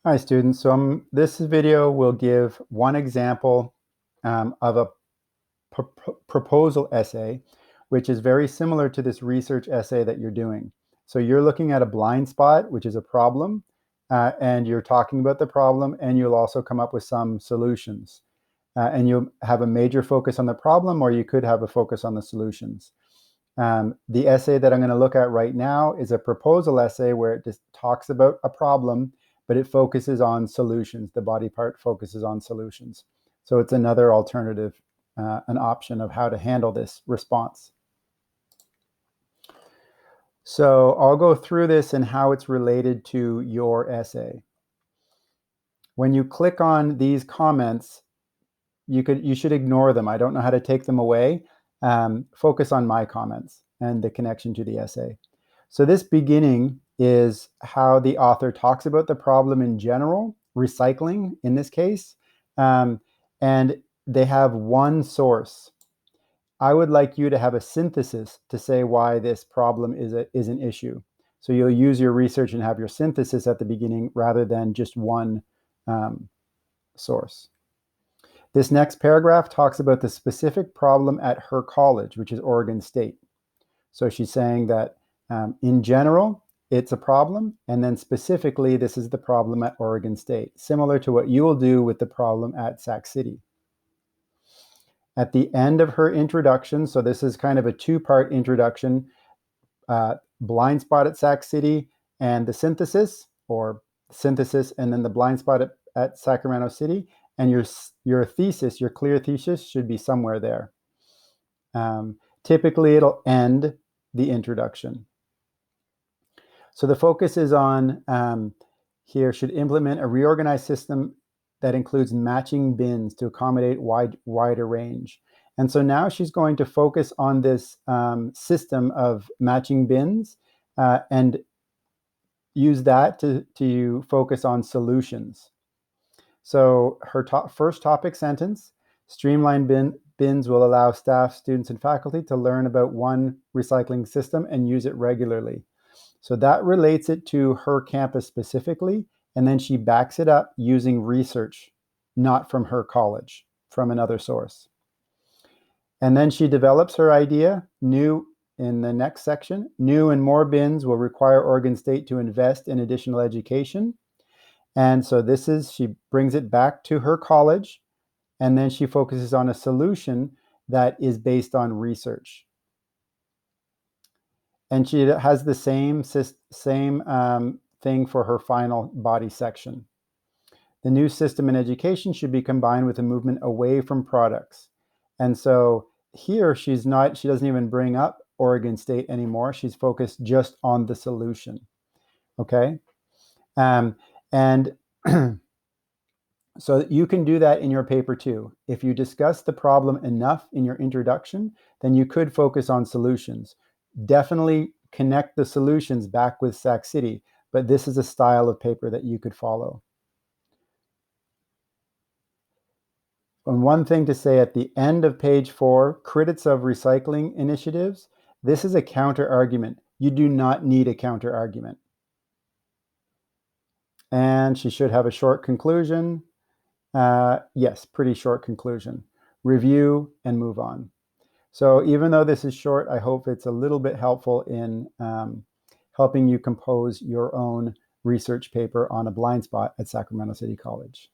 Hi students, so this video will give one example of a proposal essay, which is very similar to this research essay that you're doing. So you're looking at a blind spot, which is a problem, and you're talking about the problem, and you'll also come up with some solutions. And you'll have a major focus on the problem, or you could have a focus on the solutions. The essay that I'm going to look at right now is a proposal essay where it just talks about a problem, but it focuses on solutions. The body part focuses on solutions. So it's another alternative, an option of how to handle this response. So I'll go through this and how it's related to your essay. When you click on these comments, you should ignore them. I don't know how to take them away. Focus on my comments and the connection to the essay. So this beginning is how the author talks about the problem in general, recycling in this case, and they have one source. I would like you to have a synthesis to say why this problem is an issue. So you'll use your research and have your synthesis at the beginning rather than just one source. This next paragraph talks about the specific problem at her college, which is Oregon State. So she's saying that in general, it's a problem, and then specifically, this is the problem at Oregon State, similar to what you will do with the problem at Sac City. At the end of her introduction, so this is kind of a two-part introduction, blind spot at Sac City and the synthesis, or synthesis and then the blind spot at Sacramento City, and your thesis, your clear thesis should be somewhere there. Typically, it'll end the introduction. So the focus is on here should implement a reorganized system that includes matching bins to accommodate wider range. And so now she's going to focus on this system of matching bins and use that to focus on solutions. So her first topic sentence, streamlined bins will allow staff, students, and faculty to learn about one recycling system and use it regularly. So that relates it to her campus specifically, and then she backs it up using research, not from her college, from another source. And then she develops her idea, new in the next section, new and more bins will require Oregon State to invest in additional education. And so she brings it back to her college, and then she focuses on a solution that is based on research. And she has the same thing for her final body section. The new system in education should be combined with a movement away from products. And so here she doesn't even bring up Oregon State anymore. She's focused just on the solution. Okay. And so you can do that in your paper too. If you discuss the problem enough in your introduction, then you could focus on solutions. Definitely connect the solutions back with Sac City, but this is a style of paper that you could follow. And one thing to say at the end of page 4, critics of recycling initiatives, this is a counter argument. You do not need a counter argument. And she should have a short conclusion. Yes, pretty short conclusion. Review and move on. So even though this is short, I hope it's a little bit helpful in helping you compose your own research paper on a blind spot at Sacramento City College.